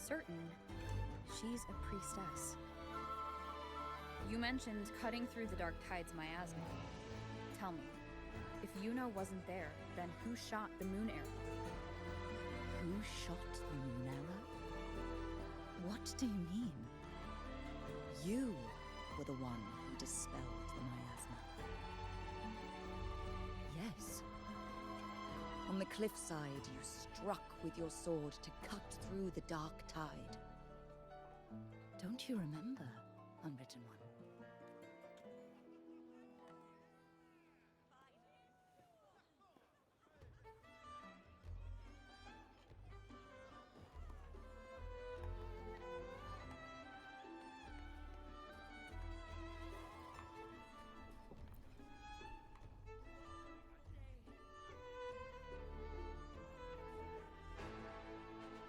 certain she's a priestess. You mentioned cutting through the dark tide's miasma. Tell me, if Yuno wasn't there, then who shot the moon arrow? Who shot the moon arrow? What do you mean? You were the one who dispelled the miasma. Yes. On the cliffside, you struck with your sword to cut through the dark tide. Don't you remember, Unwritten One?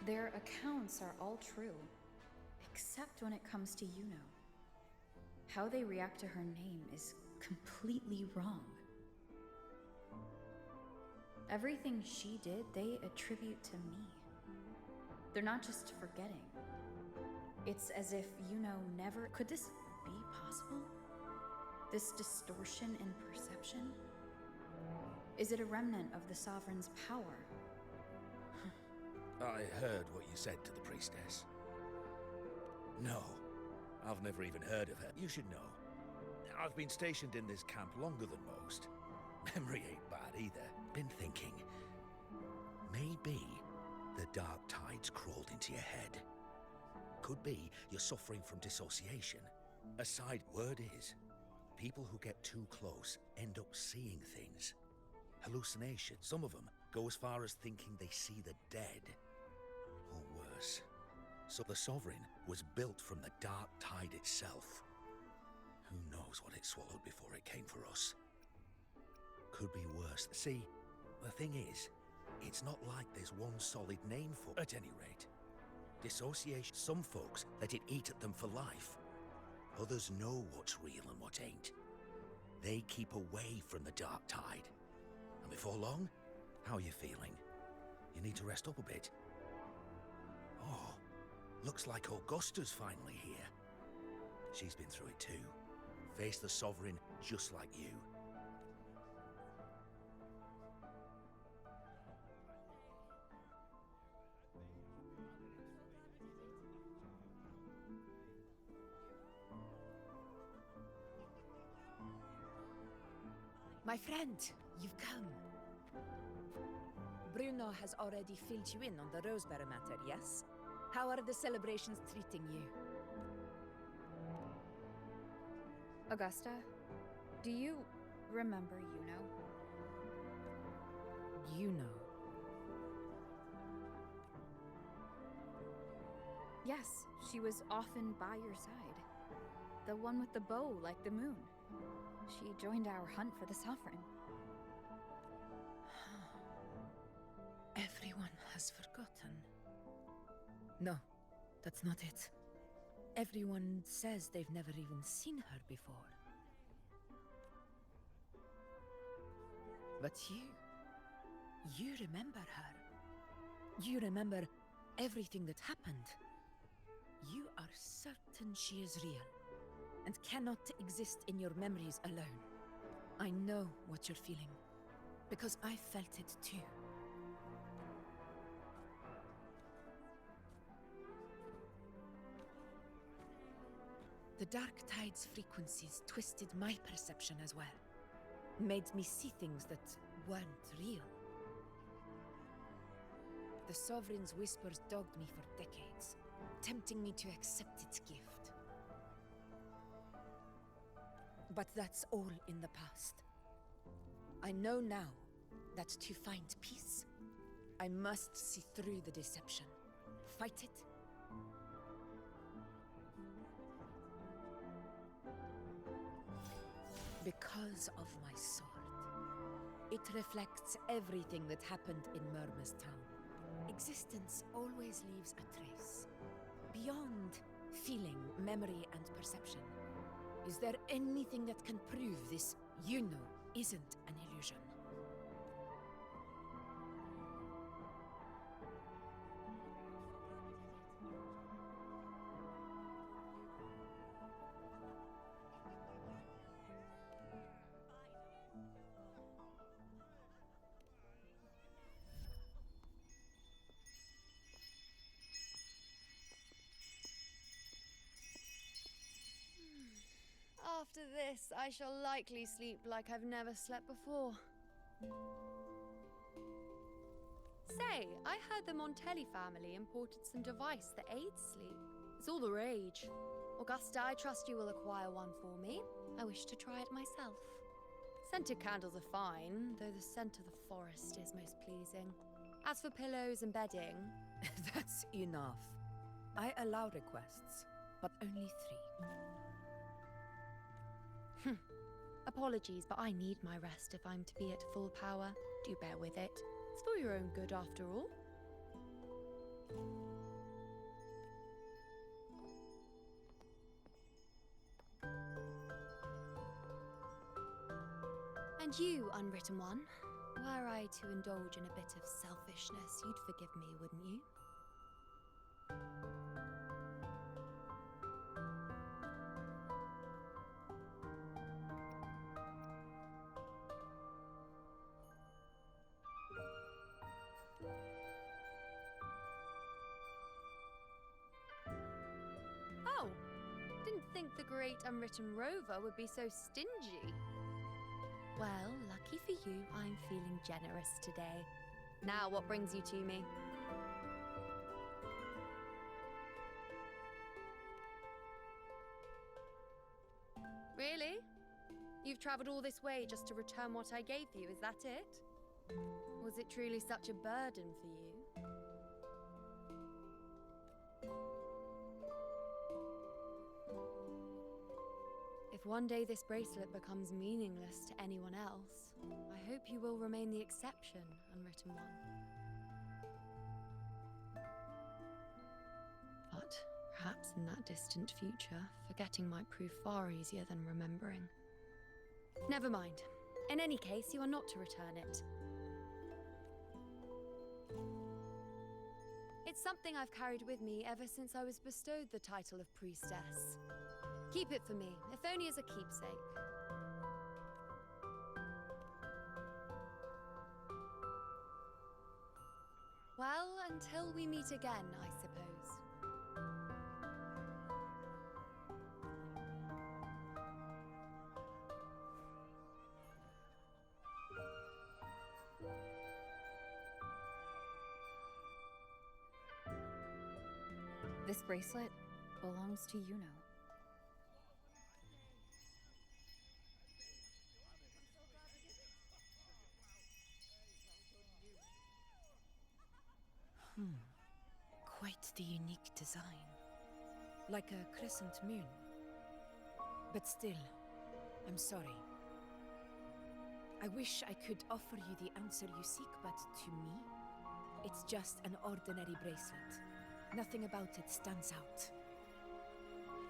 Their accounts are all true, except when it comes to Yuno. How they react to her name is completely wrong. Everything she did, they attribute to me. They're not just forgetting. It's as if Yuno never... Could this be possible? This distortion in perception? Is it a remnant of the Sovereign's power? I heard what you said to the priestess. No, I've never even heard of her. You should know. I've been stationed in this camp longer than most. Memory ain't bad either. Been thinking. Maybe the dark tide's crawled into your head. Could be you're suffering from dissociation. A side word is, people who get too close end up seeing things. Hallucinations. Some of them go as far as thinking they see the dead. Or worse. So the Sovereign was built from the dark tide itself. Who knows what it swallowed before it came for us? Could be worse. See, the thing is, it's not like there's one solid name for it, at any rate. Dissociation, some folks let it eat at them for life. Others know what's real and what ain't. They keep away from the dark tide. And before long, how are you feeling? You need to rest up a bit. Oh, looks like Augusta's finally here. She's been through it too. Faced the Sovereign just like you. My friend, you've come. Bruno has already filled you in on the Rosebearer matter, yes? How are the celebrations treating you? Augusta, do you remember Yuno? Yuno. Yes, she was often by your side. The one with the bow like the moon. She joined our hunt for the Sovereign. Everyone has forgotten. No, that's not it. Everyone says they've never even seen her before. But you remember her. You remember everything that happened. You are certain she is real and cannot exist in your memories alone. I know what you're feeling, because I felt it too. The dark tide's frequencies twisted my perception as well. Made me see things that weren't real. The Sovereign's whispers dogged me for decades, tempting me to accept its gift. But that's all in the past. I know now that to find peace, I must see through the deception, fight it. Because of my sword. It reflects everything that happened in Murma's town. Existence always leaves a trace. Beyond feeling, memory, and perception. Is there anything that can prove this Yuno isn't an illusion? After this, I shall likely sleep like I've never slept before. Say, I heard the Montelli family imported some device that aids sleep. It's all the rage. Augusta, I trust you will acquire one for me. I wish to try it myself. Scented candles are fine, though the scent of the forest is most pleasing. As for pillows and bedding... That's enough. I allow requests, but only 3. Apologies, but I need my rest if I'm to be at full power. Do bear with it. It's for your own good, after all. And you, unwritten one, were I to indulge in a bit of selfishness, you'd forgive me, wouldn't you? Oh, didn't think the great unwritten rover would be so stingy. Well, lucky for you, I'm feeling generous today. Now, what brings you to me? Really? You've traveled all this way just to return what I gave you, is that it? Was it truly such a burden for you? If one day this bracelet becomes meaningless to anyone else, I hope you will remain the exception, unwritten one. But perhaps in that distant future, forgetting might prove far easier than remembering. Never mind. In any case, you are not to return it. It's something I've carried with me ever since I was bestowed the title of priestess. Keep it for me, if only as a keepsake. Well, until we meet again, I suppose. This bracelet belongs to Yuno. Quite the unique design. Like a crescent moon. But still, I'm sorry. I wish I could offer you the answer you seek, but to me, it's just an ordinary bracelet. Nothing about it stands out.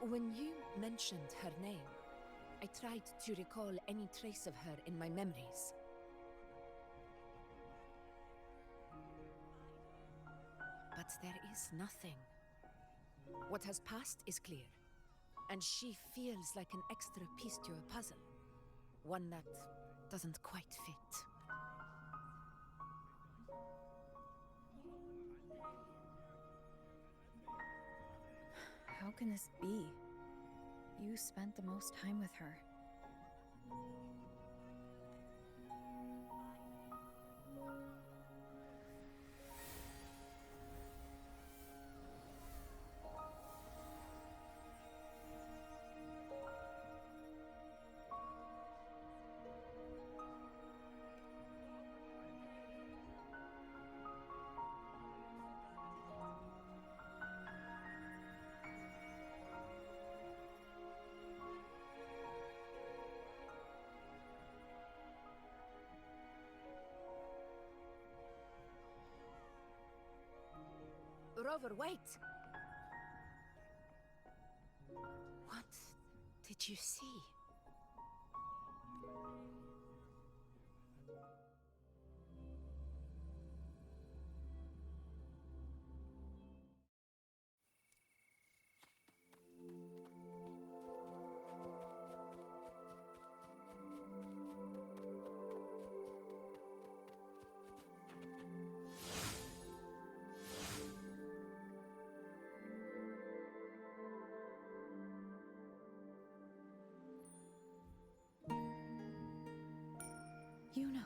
When you mentioned her name, I tried to recall any trace of her in my memories. But there is nothing. What has passed is clear, and she feels like an extra piece to a puzzle. One that doesn't quite fit. How can this be? You spent the most time with her. Rover, wait! What did you see? You know.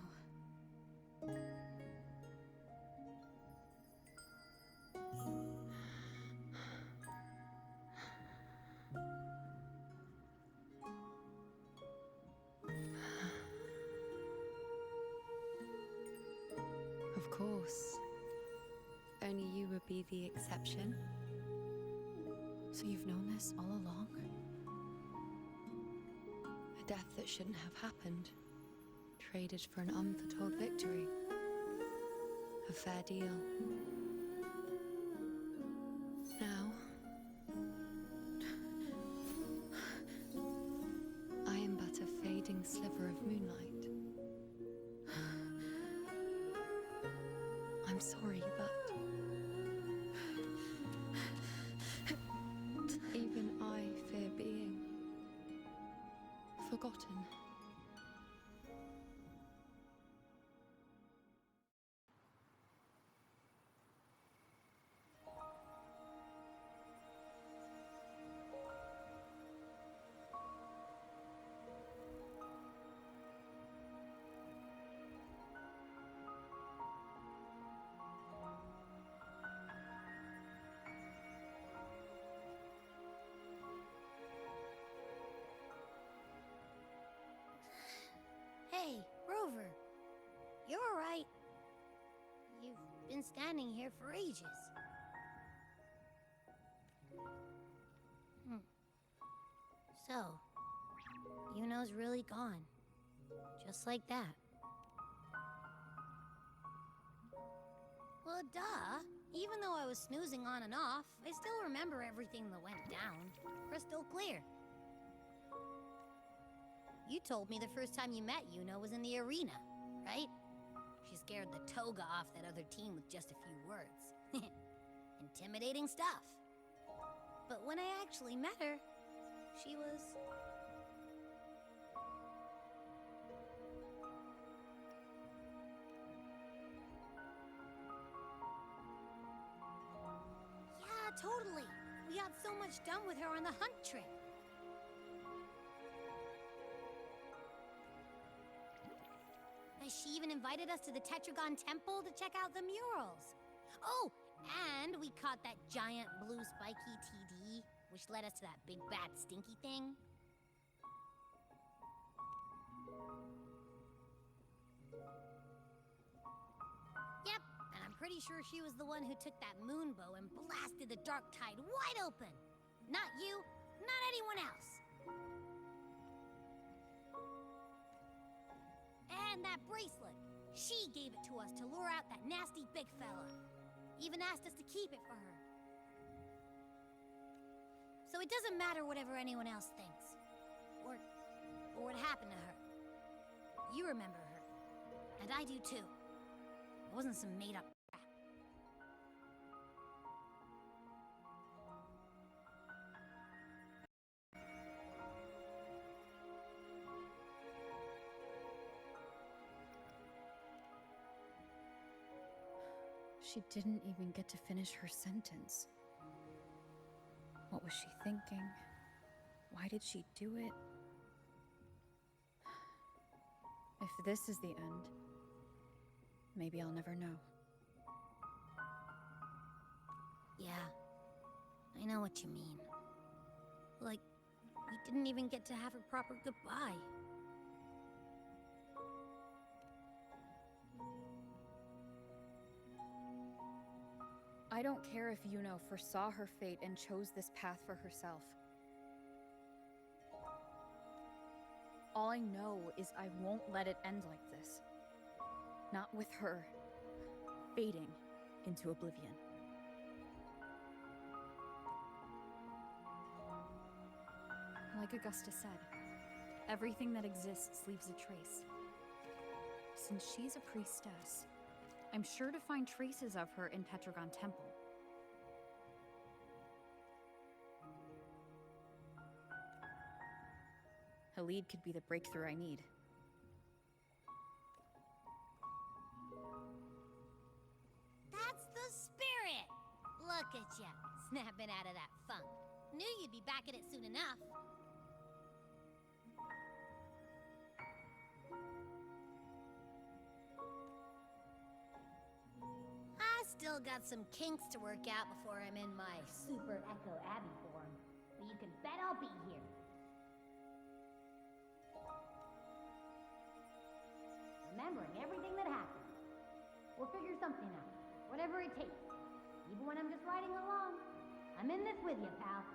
Of course. Only you would be the exception. So you've known this all along? A death that shouldn't have happened. Traded for an unforetold victory. A fair deal. Now, I am but a fading sliver of moonlight. I'm sorry, but even I fear being forgotten. Hey, Rover. You're alright. You've been standing here for ages. So, Yuno's really gone. Just like that. Well, duh. Even though I was snoozing on and off, I still remember everything that went down. Crystal clear. You told me the first time you met Yuno was in the arena, right? She scared the toga off that other team with just a few words. Intimidating stuff. But when I actually met her, she was... Yeah, totally. We got so much done with her on the hunt trip. She even invited us to the Tetragon Temple to check out the murals. Oh, and we caught that giant blue spiky TD, which led us to that big bad stinky thing. Yep, and I'm pretty sure she was the one who took that moon bow and blasted the dark tide wide open. Not you, not anyone else. And that bracelet. She gave it to us to lure out that nasty big fella. Even asked us to keep it for her. So it doesn't matter whatever anyone else thinks. Or what happened to her. You remember her. And I do too. It wasn't some made-up crap. She didn't even get to finish her sentence. What was she thinking? Why did she do it? If this is the end, maybe I'll never know. Yeah, I know what you mean. Like, we didn't even get to have a proper goodbye. I don't care if Yuno foresaw her fate and chose this path for herself. All I know is I won't let it end like this. Not with her fading into oblivion. Like Augusta said, everything that exists leaves a trace. Since she's a priestess, I'm sure to find traces of her in Tetragon Temple. Halid could be the breakthrough I need. That's the spirit! Look at ya, snapping out of that funk. Knew you'd be back at it soon enough. still got some kinks to work out before I'm in my Super Echo Abbey form. But you can bet I'll be here. Remembering everything that happened. We'll figure something out. Whatever it takes. Even when I'm just riding along. I'm in this with you, pal.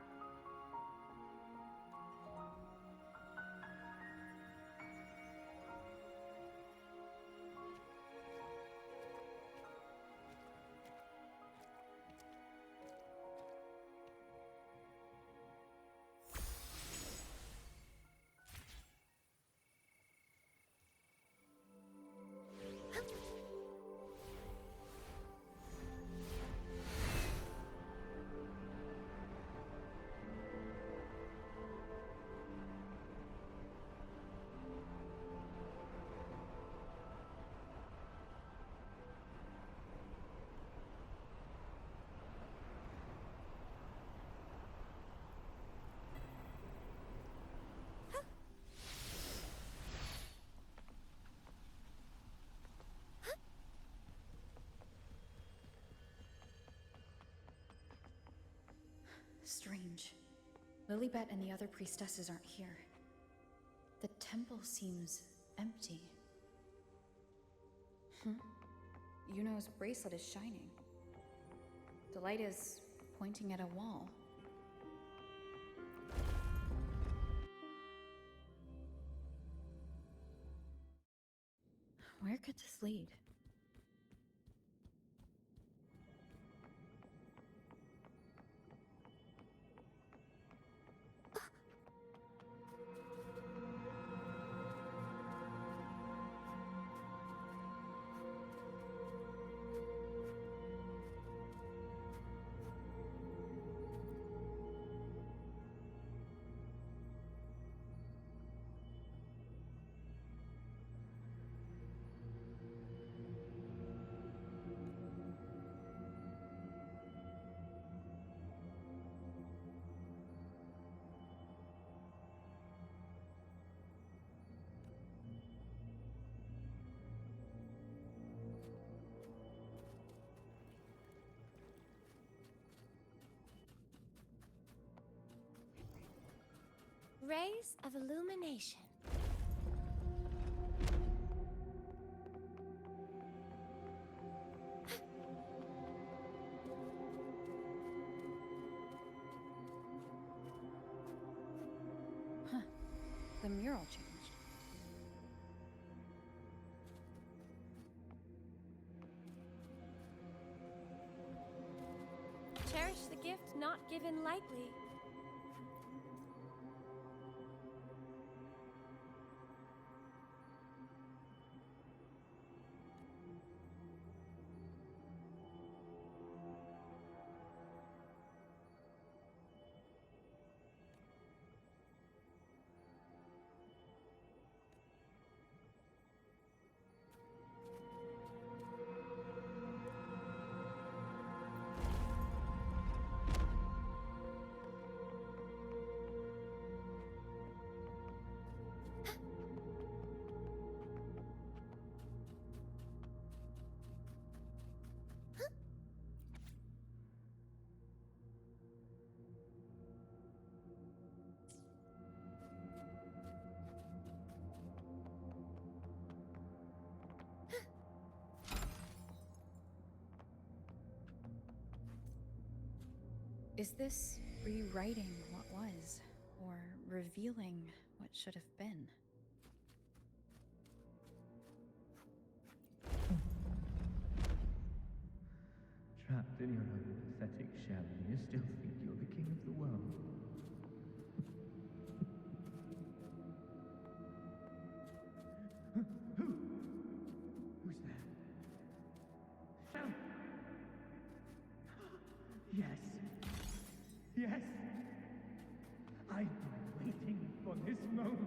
Strange. Lilibet and the other priestesses aren't here. The temple seems empty. Yuno's bracelet is shining. The light is pointing at a wall. Where could this lead? Rays of illumination. The mural changed. Cherish the gift not given lightly. Is this rewriting what was, or revealing what should have been? Trapped in your own pathetic shell, and you still think you're the king of the world. Who's there? Shell! Yes. Yes! I've been waiting for this moment.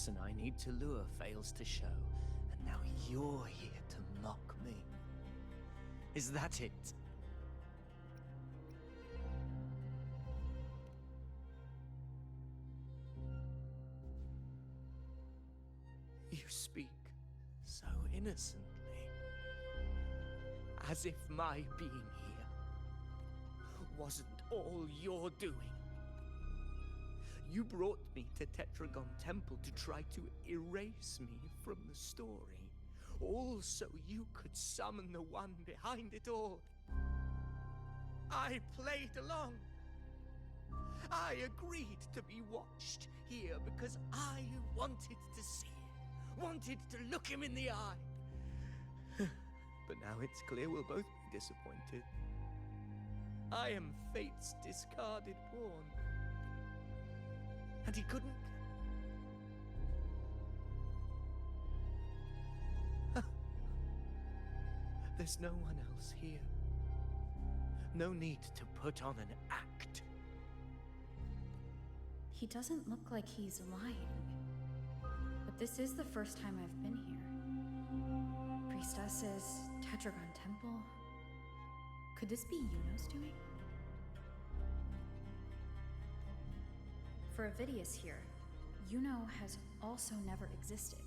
person I need to lure fails to show, and now you're here to mock me. Is that it? You speak so innocently, as if my being here wasn't all you're doing. You brought me to Tetragon Temple to try to erase me from the story, all so you could summon the one behind it all. I played along. I agreed to be watched here because I wanted to see it, wanted to look him in the eye. But now it's clear we'll both be disappointed. I am fate's discarded pawn. And he couldn't... There's no one else here. No need to put on an act. He doesn't look like he's lying. But this is the first time I've been here. Priestesses, Tetragon Temple. Could this be Yuno's doing? For Avidius here, Yuno has also never existed.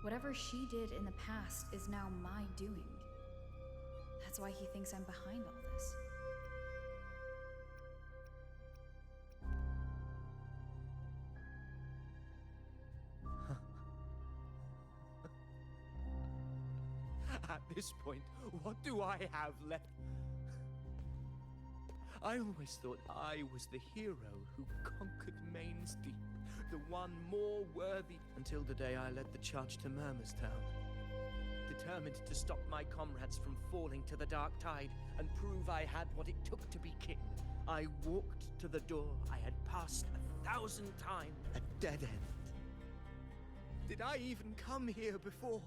Whatever she did in the past is now my doing. That's why he thinks I'm behind all this. At this point, what do I have left? I always thought I was the hero who conquered Main's Deep, the one more worthy, until the day I led the charge to Murmur's Town. Determined to stop my comrades from falling to the dark tide and prove I had what it took to be king, I walked to the door I had passed 1,000 times, a dead end. Did I even come here before?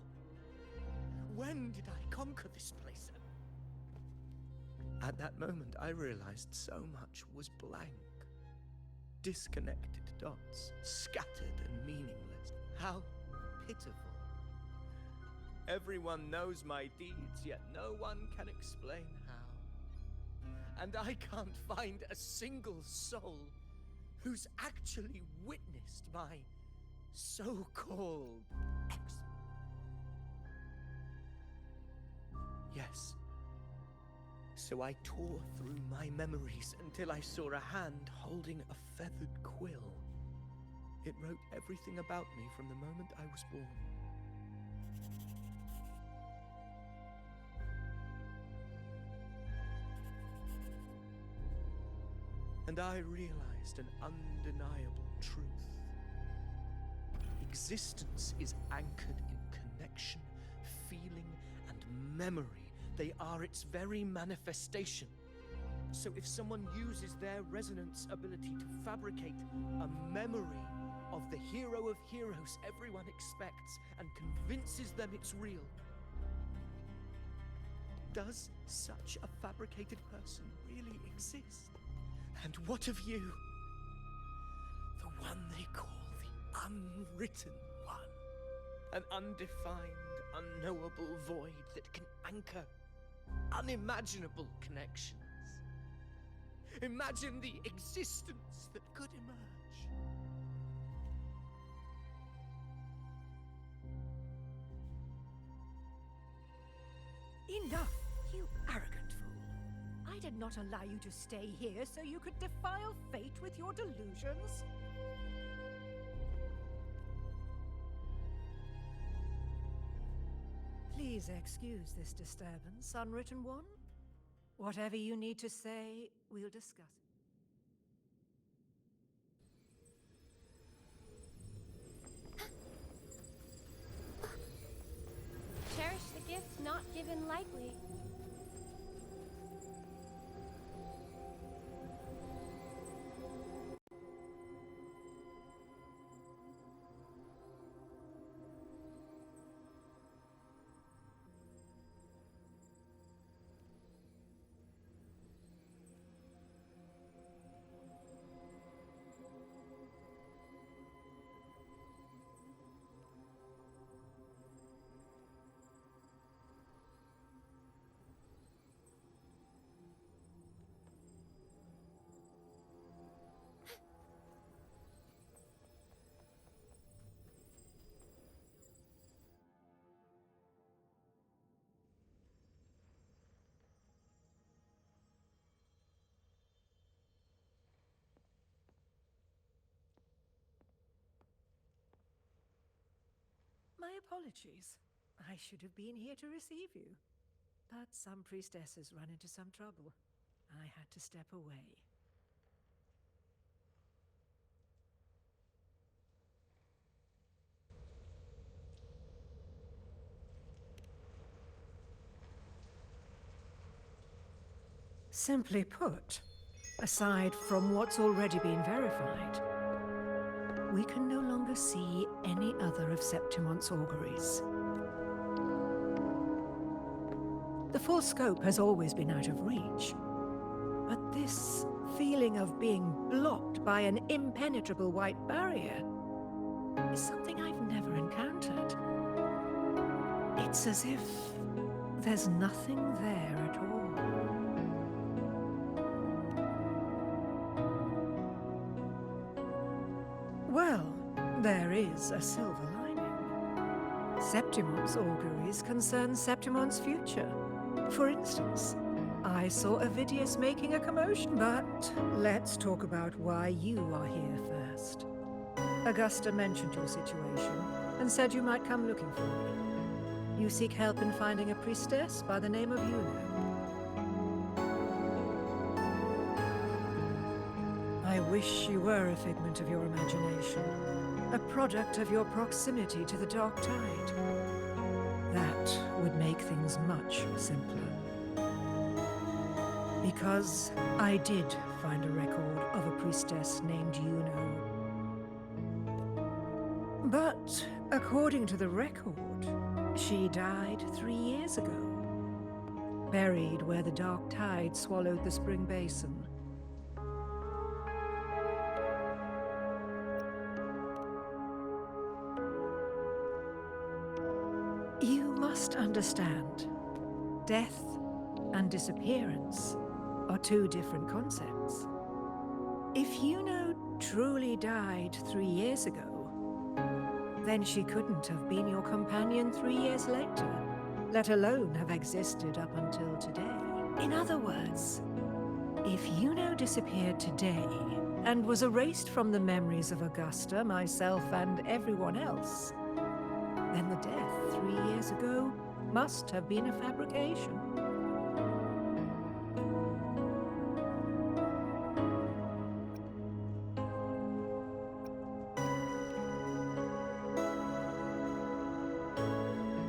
When did I conquer this place? At that moment, I realized so much was blank. Disconnected dots, scattered and meaningless. How pitiful. Everyone knows my deeds, yet no one can explain how. And I can't find a single soul who's actually witnessed my so-called exploit. Yes. So I tore through my memories until I saw a hand holding a feathered quill. It wrote everything about me from the moment I was born. And I realized an undeniable truth. Existence is anchored in connection, feeling, and memory. They are its very manifestation. So if someone uses their resonance ability to fabricate a memory of the hero of heroes everyone expects and convinces them it's real, does such a fabricated person really exist? And what of you? The one they call the unwritten one. An undefined, unknowable void that can anchor unimaginable connections. Imagine the existence that could emerge. Enough, you arrogant fool. I did not allow you to stay here so you could defile fate with your delusions. Please excuse this disturbance, Unwritten One. Whatever you need to say, we'll discuss it. Cherish the gift not given lightly. My apologies. I should have been here to receive you. But some priestesses run into some trouble. I had to step away. Simply put, aside from what's already been verified, we can no longer see any other of Septimon's auguries. The full scope has always been out of reach, but this feeling of being blocked by an impenetrable white barrier is something I've never encountered. It's as if there's nothing there at all. Well, there is a silver lining. Septimon's auguries concern Septimon's future. For instance, I saw Avidius making a commotion, but let's talk about why you are here first. Augusta mentioned your situation and said you might come looking for me. You seek help in finding a priestess by the name of Yuno. I wish you were a figment of your imagination, a product of your proximity to the Dark Tide. That would make things much simpler. Because I did find a record of a priestess named Yuno. But according to the record, she died 3 years ago, buried where the Dark Tide swallowed the spring basin. You must understand, death and disappearance are two different concepts. If Yuno truly died 3 years ago, then she couldn't have been your companion 3 years later, let alone have existed up until today. In other words, if Yuno disappeared today and was erased from the memories of Augusta, myself, and everyone else, then the death 3 years ago must have been a fabrication.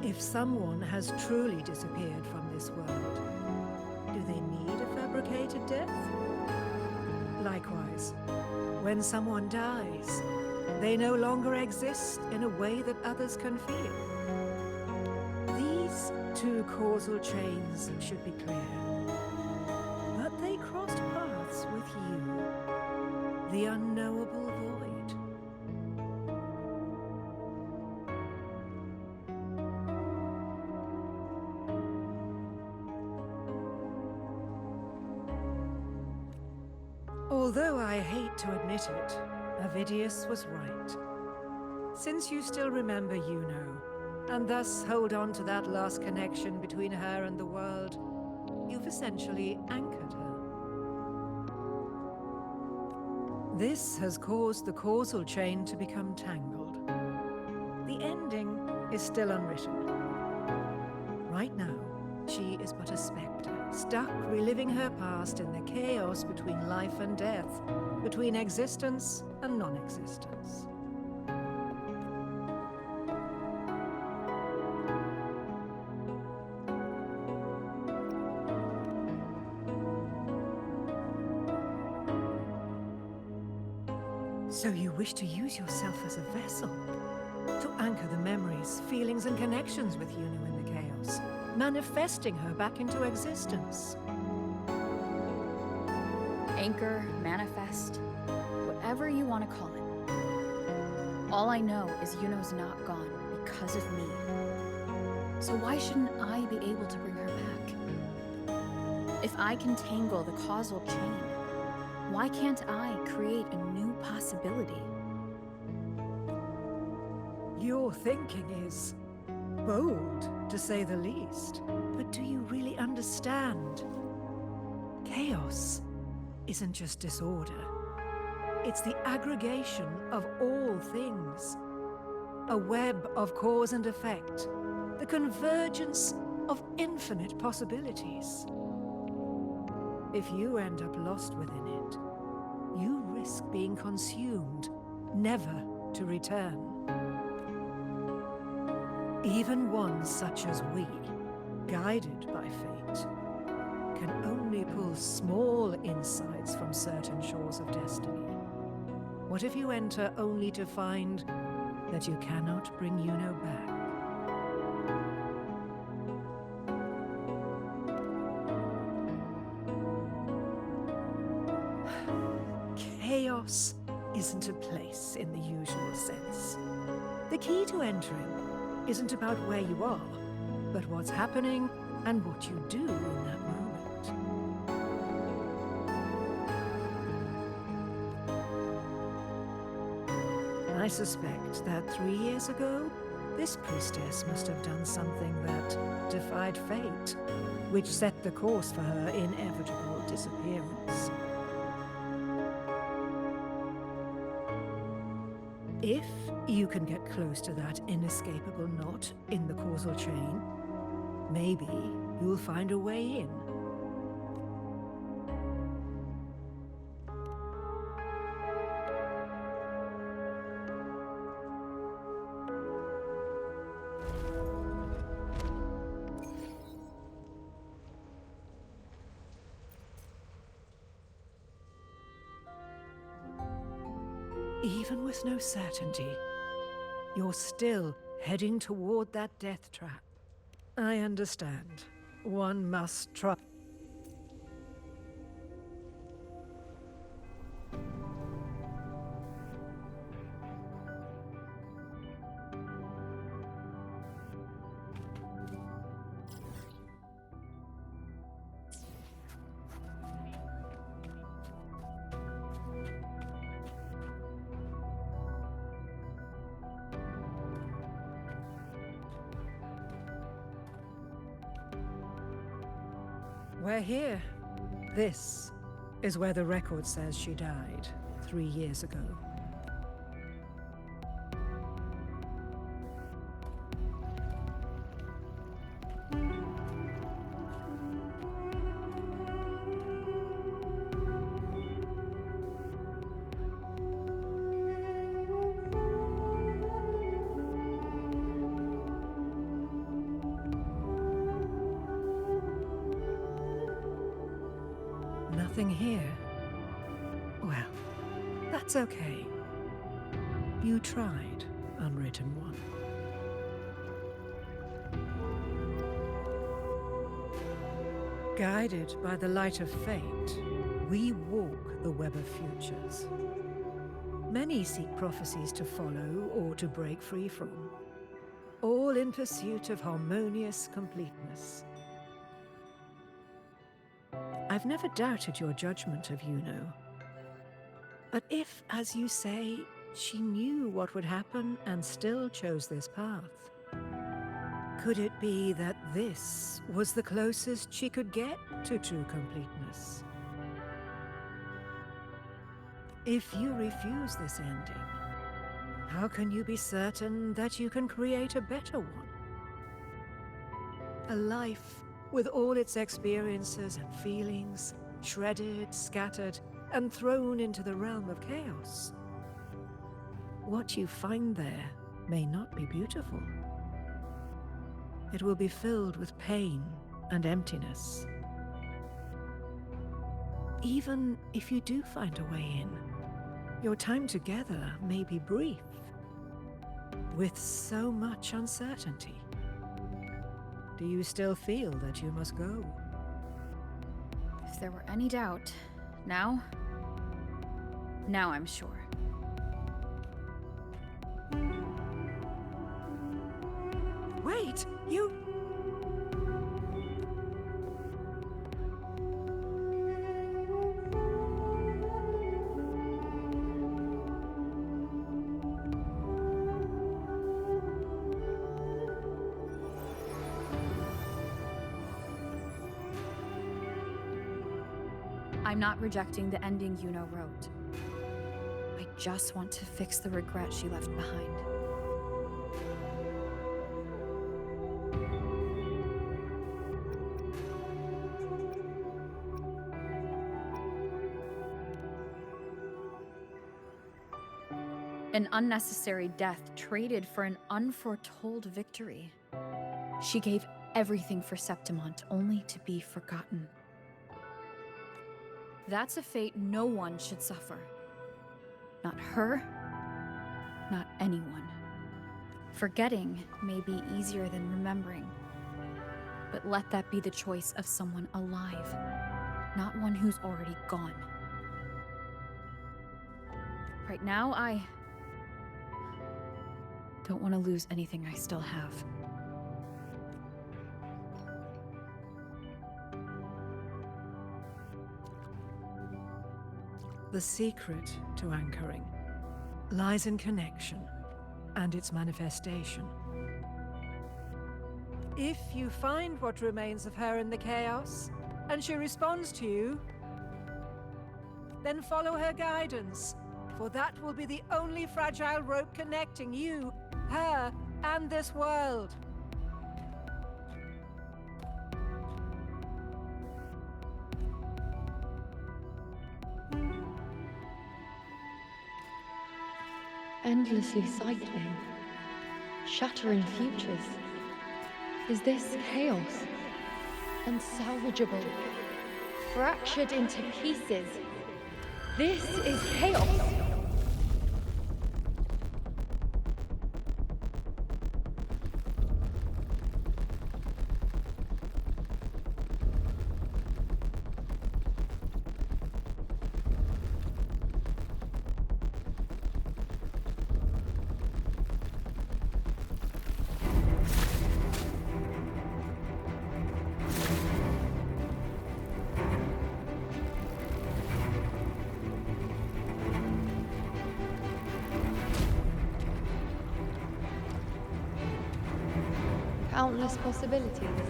If someone has truly disappeared from this world, do they need a fabricated death? Likewise, when someone dies, they no longer exist in a way that others can feel. These two causal chains should be clear. But they crossed paths with you, the unknowable void. Although I hate to admit it, Avidius was right. Since you still remember Yuno, and thus hold on to that last connection between her and the world, you've essentially anchored her. This has caused the causal chain to become tangled. The ending is still unwritten. Right now, she is but a spectre, stuck reliving her past in the chaos between life and death, between existence and non-existence. So you wish to use yourself as a vessel, to anchor the memories, feelings, and connections with Yuno in the chaos, manifesting her back into existence. Anchor, manifest, whatever you want to call it. All I know is Yuno's not gone because of me. So why shouldn't I be able to bring her back? If I can tangle the causal chain, why can't I create a new possibility? Your thinking is bold, to say the least. But do you really understand? Chaos isn't just disorder. It's the aggregation of all things. a web of cause and effect, the convergence of infinite possibilities. If you end up lost within it, you risk being consumed, never to return. Even ones such as we, guided by fate, can only pull small insights from certain shores of destiny. What if you enter only to find that you cannot bring Yuno back? Chaos isn't a place in the usual sense. The key to entering isn't about where you are, but what's happening and what you do in that moment. I suspect that 3 years ago, this priestess must have done something that defied fate, which set the course for her inevitable disappearance. If you can get close to that inescapable knot in the causal chain, maybe you'll find a way in. Even with no certainty, you're still heading toward that death trap. I understand. One must try. We're here. This is where the record says she died 3 years ago. Nothing here. Well, that's okay. You tried, Unwritten One. Guided by the light of fate, we walk the web of futures. Many seek prophecies to follow or to break free from, all in pursuit of harmonious completeness. I've never doubted your judgment of Yuno. But if, as you say, she knew what would happen and still chose this path, could it be that this was the closest she could get to true completeness? If you refuse this ending, how can you be certain that you can create a better one? A life with all its experiences and feelings, shredded, scattered, and thrown into the realm of chaos. What you find there may not be beautiful. It will be filled with pain and emptiness. Even if you do find a way in, your time together may be brief, with so much uncertainty. Do you still feel that you must go? If there were any doubt, now I'm sure. Wait, you... I'm not rejecting the ending Yuno wrote. I just want to fix the regret she left behind. An unnecessary death traded for an unforetold victory. She gave everything for Septimont, only to be forgotten. That's a fate no one should suffer. Not her, not anyone. Forgetting may be easier than remembering, but let that be the choice of someone alive, not one who's already gone. Right now, I don't want to lose anything I still have. The secret to anchoring lies in connection and its manifestation. If you find what remains of her in the chaos, and she responds to you, then follow her guidance, for that will be the only fragile rope connecting you, her, and this world. Endlessly cycling, shattering futures. Is this chaos? Unsalvageable, fractured into pieces. This is chaos! Countless possibilities,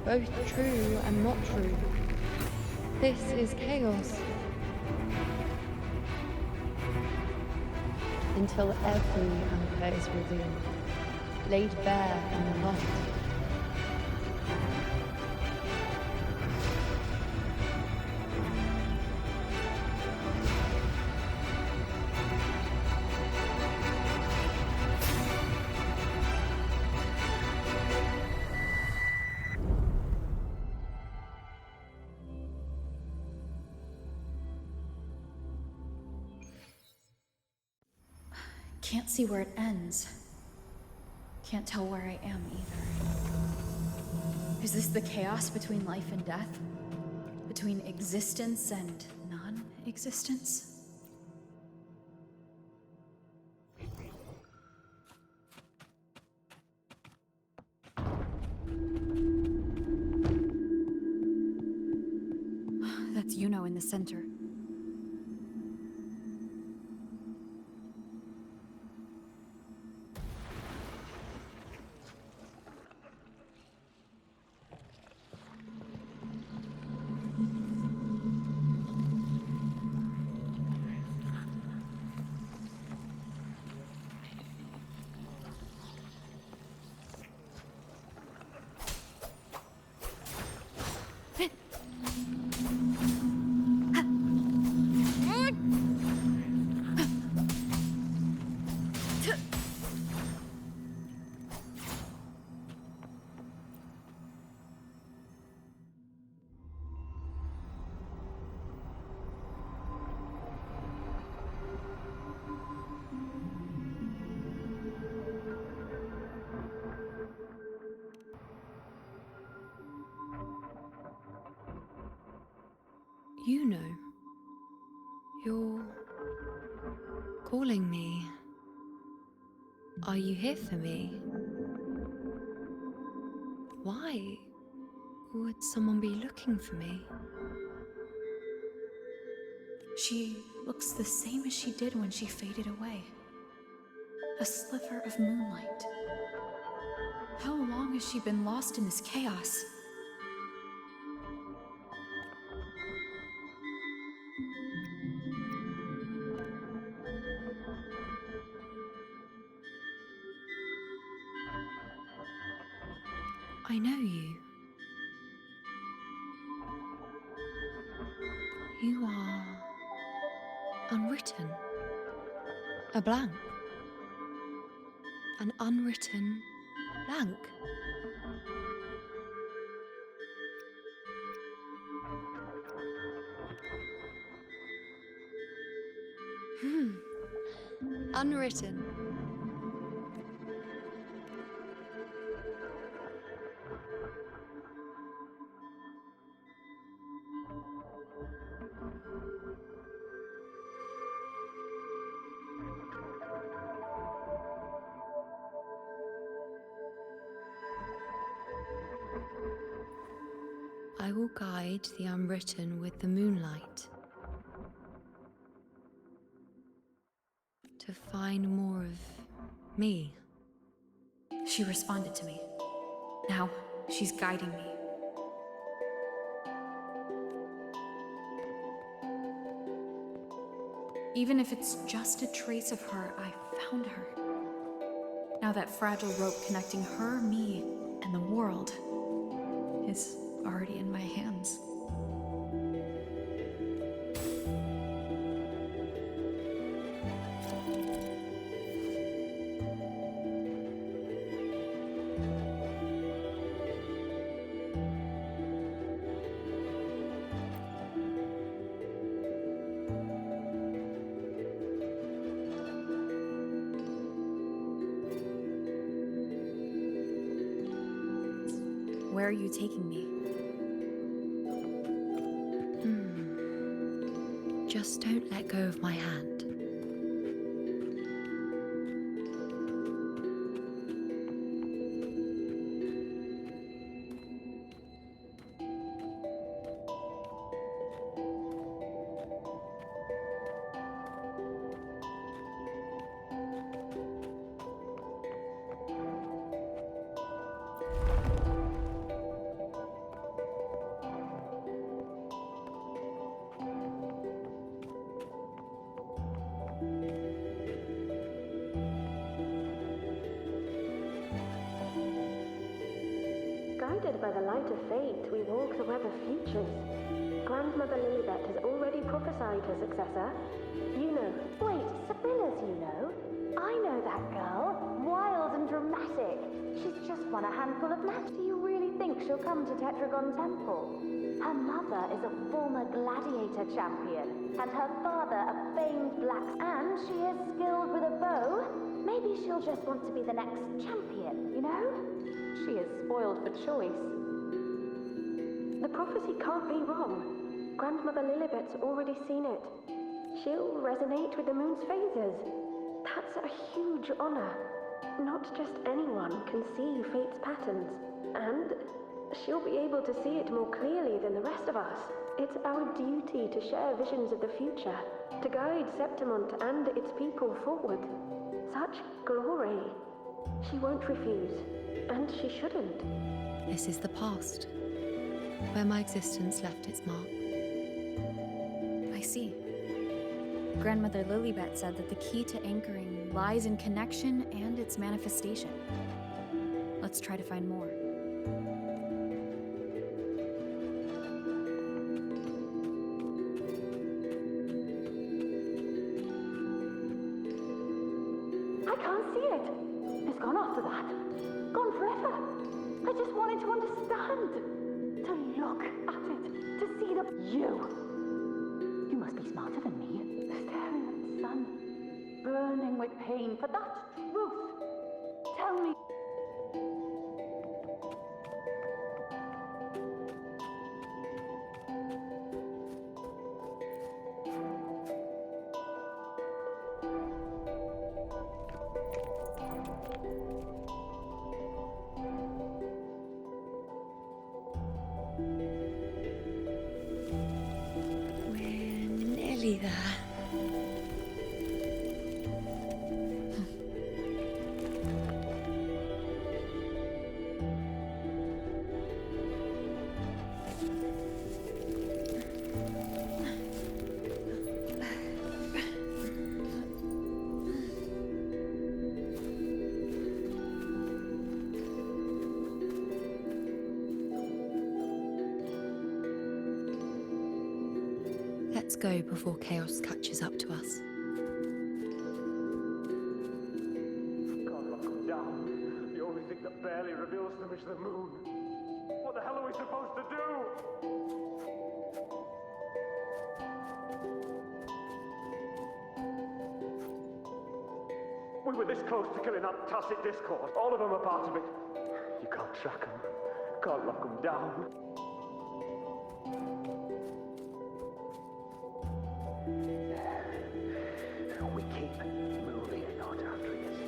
both true and not true. This is chaos. Until every anchor is revealed, laid bare in the light. Can't see where it ends. Can't tell where I am either. Is this the chaos between life and death? Between existence and non-existence? That's Yuno in the center. You know, you're calling me. Are you here for me? Why would someone be looking for me? She looks the same as she did when she faded away. A sliver of moonlight. How long has she been lost in this chaos? I know you. You are unwritten. A blank. An unwritten blank. Unwritten. I will guide the unwritten with the moonlight to find more of me. She responded to me. Now, she's guiding me. Even if it's just a trace of her, I found her. Now that fragile rope connecting her, me, and the world is already in my hands. Where are you taking me? Just don't let go of my hand. Guided by the light of fate, we walk the web of futures. Grandmother Lilibet has already prophesied her successor. You know. Wait, Sibylla's you know? I know that girl. Wild and dramatic. She's just won a handful of matches. Do you really think she'll come to Tetragon Temple? Her mother is a former gladiator champion, and her father a famed black... And she is skilled with a bow. Maybe she'll just want to be the next champion, you know? She is spoiled for choice. The prophecy can't be wrong. Grandmother Lilibet's already seen it. She'll resonate with the moon's phases. That's a huge honor. Not just anyone can see fate's patterns. And she'll be able to see it more clearly than the rest of us. It's our duty to share visions of the future, to guide Septimont and its people forward. Such glory. She won't refuse. And she shouldn't. This is the past, where my existence left its mark. I see. Grandmother Lilibet said that the key to anchoring lies in connection and its manifestation. Let's try to find more. I can't see it. It's gone after that. Gone forever. I just wanted to understand. To look at it. To see the... You must be smarter than me. Staring at the sun. Burning with pain for that truth. Tell me... We're nearly there. Let's go before chaos catches up to us. God, look down. reveals them as the moon. What the hell are we supposed to do? We were this close to killing that tacit discord. All of them are part of it. You can't track them. Can't lock them down. We keep moving, not after us.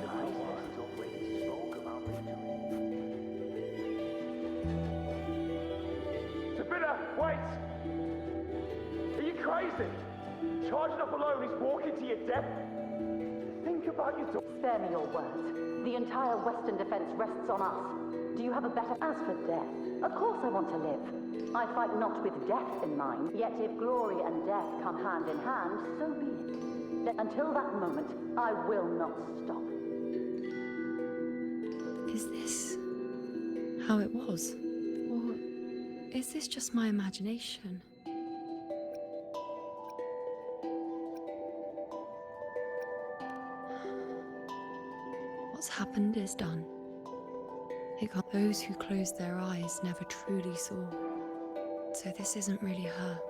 The priestess already spoke about victory. Sabina, wait! Are you crazy? Charging up alone is walking to your death. Think about your daughter. Spare me your words. The entire Western defense rests on us. Do you have a better... As for death, of course I want to live. I fight not with death in mind, yet if glory and death come hand in hand, so be it. Until that moment, I will not stop. Is this how it was? Or is this just my imagination? What's happened is done. It got those who closed their eyes never truly saw. So this isn't really her.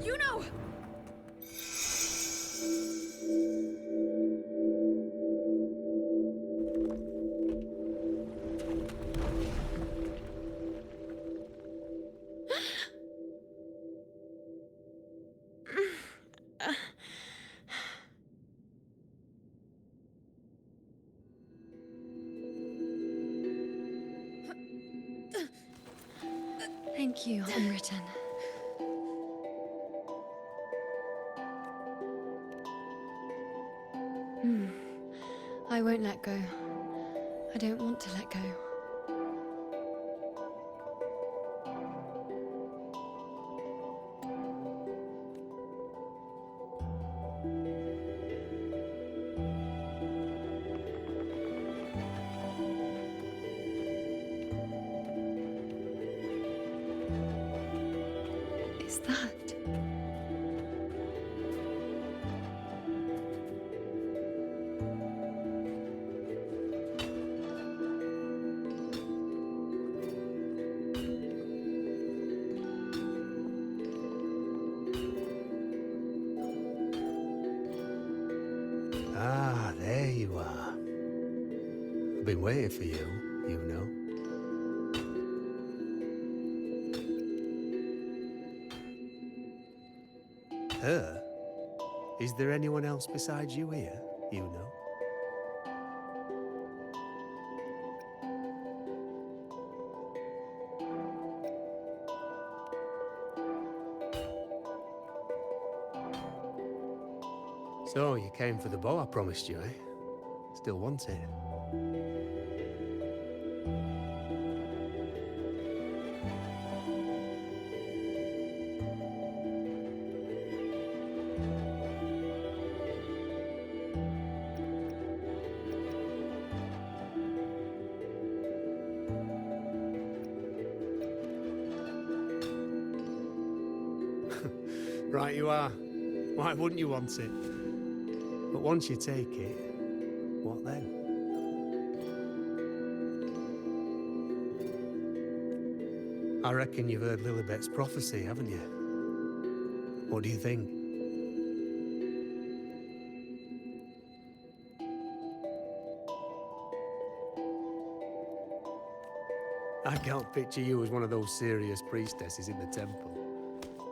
You know! Thank you, Unwritten. I won't let go. I don't want to let go. Is that? Ah, there you are. I've been waiting for you, you know. Her? Is there anyone else besides you here, you know? So, you came for the bow I promised you, eh? Still want it? Right you are. Why wouldn't you want it? But once you take it, what then? I reckon you've heard Lilibet's prophecy, haven't you? What do you think? I can't picture you as one of those serious priestesses in the temple.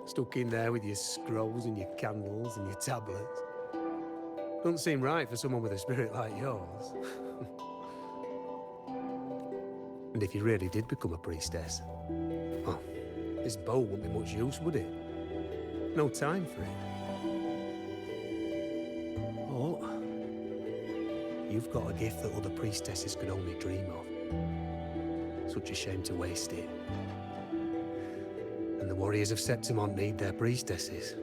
Stuck in there with your scrolls and your candles and your tablets. Doesn't seem right for someone with a spirit like yours. And if you really did become a priestess, well, this bow wouldn't be much use, would it? No time for it. Oh, you've got a gift that other priestesses could only dream of. Such a shame to waste it. And the warriors of Septimont need their priestesses.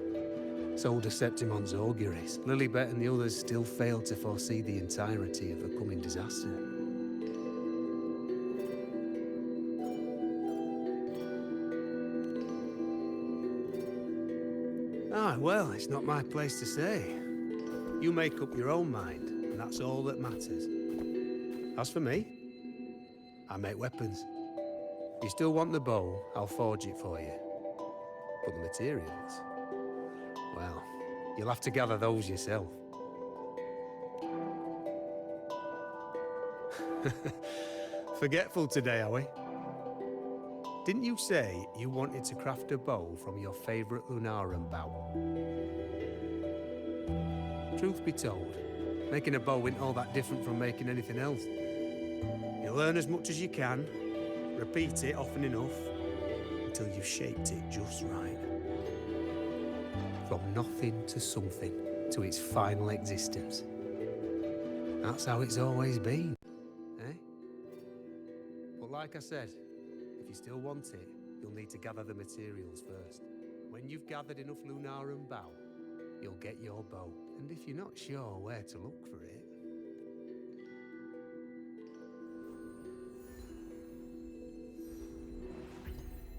Soldier Septimon's auguries, Lilibet and the others still failed to foresee the entirety of a coming disaster. Ah, well, it's not my place to say. You make up your own mind, and that's all that matters. As for me, I make weapons. If you still want the bow, I'll forge it for you. But the materials, well, you'll have to gather those yourself. Forgetful today, are we? Didn't you say you wanted to craft a bow from your favourite Lunarum bow? Truth be told, making a bow isn't all that different from making anything else. You learn as much as you can, repeat it often enough, until you've shaped it just right. From nothing to something, to its final existence. That's how it's always been, eh? But like I said, if you still want it, you'll need to gather the materials first. When you've gathered enough Lunarum bow, you'll get your bow. And if you're not sure where to look for it...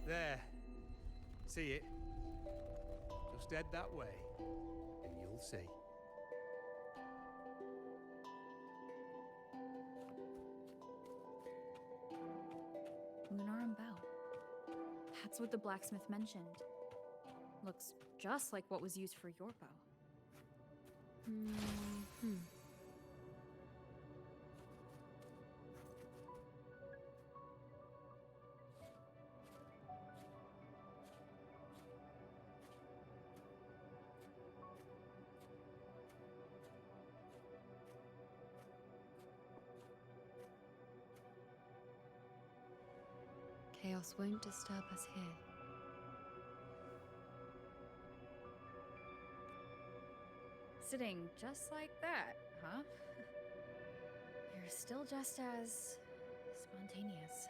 There. See it? Just head that way, and you'll see. Lunarum bow. That's what the blacksmith mentioned. Looks just like what was used for your bow. Chaos won't disturb us here. Sitting just like that, huh? You're still just as spontaneous.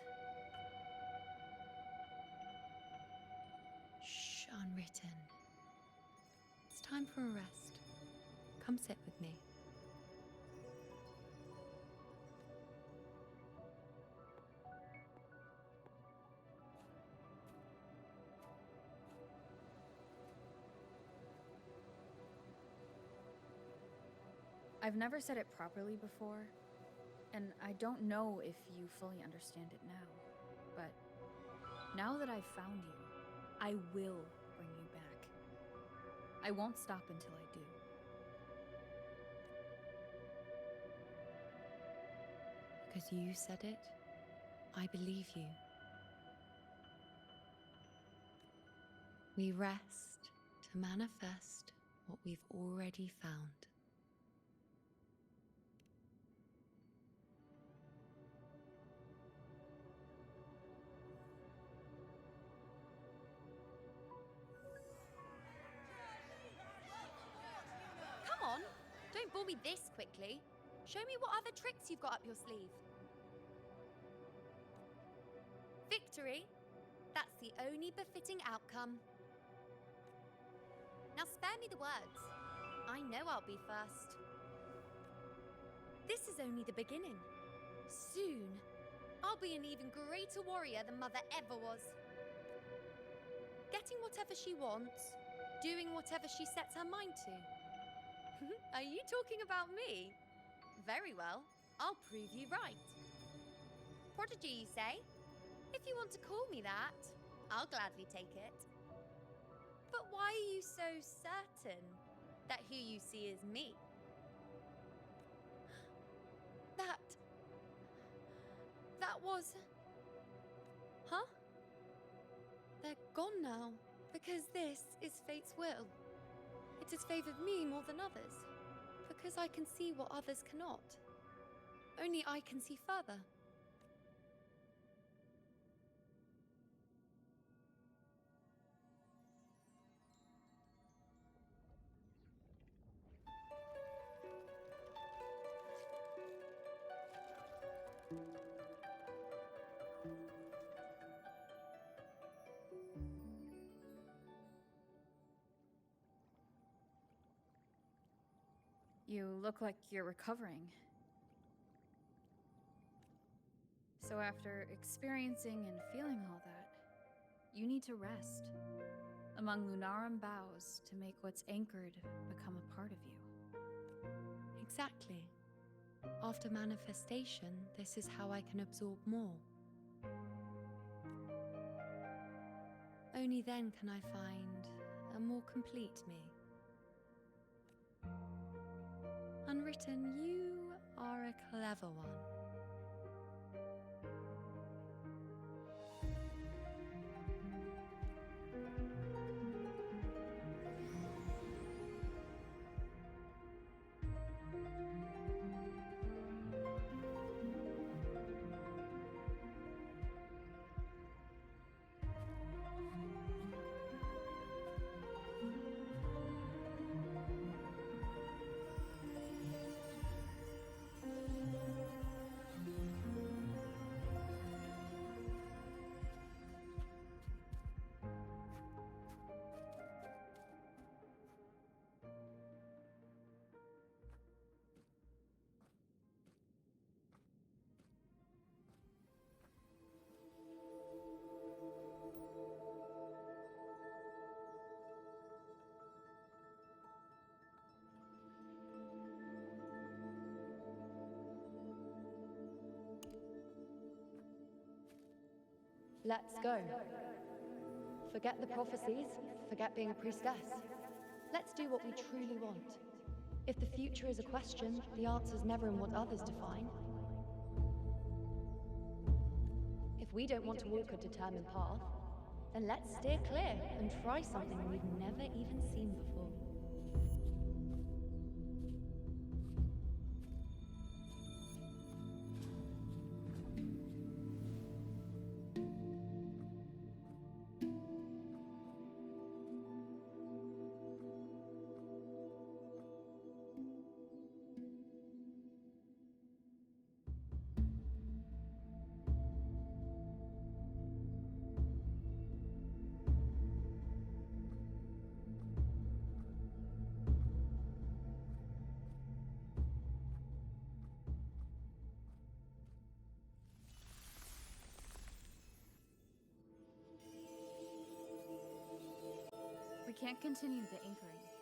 Shh, unwritten. It's time for a rest. Come sit with me. I've never said it properly before, and I don't know if you fully understand it now, but now that I've found you, I will bring you back. I won't stop until I do. Because you said it, I believe you. We rest to manifest what we've already found. Come on, don't bore me this quickly. Show me what other tricks you've got up your sleeve. Victory? That's the only befitting outcome. Now spare me the words. I know I'll be first. This is only the beginning. Soon, I'll be an even greater warrior than Mother ever was. Getting whatever she wants, doing whatever she sets her mind to. Are you talking about me? Very well, I'll prove you right. Prodigy, you say? If you want to call me that, I'll gladly take it. But why are you so certain that who you see is me? That was... Huh? They're gone now, because this is fate's will. It has favored me more than others, because I can see what others cannot. Only I can see further. You look like you're recovering. So after experiencing and feeling all that, you need to rest among Lunarum boughs to make what's anchored become a part of you. Exactly. After manifestation, this is how I can absorb more. Only then can I find a more complete me. Unwritten, you are a clever one. Let's go. Forget the prophecies, forget being a priestess. Let's do what we truly want. If the future is a question, the answer's never in what others define. If we don't want to walk a determined path, then let's steer clear and try something we've never even seen before. We can't continue the anchoring.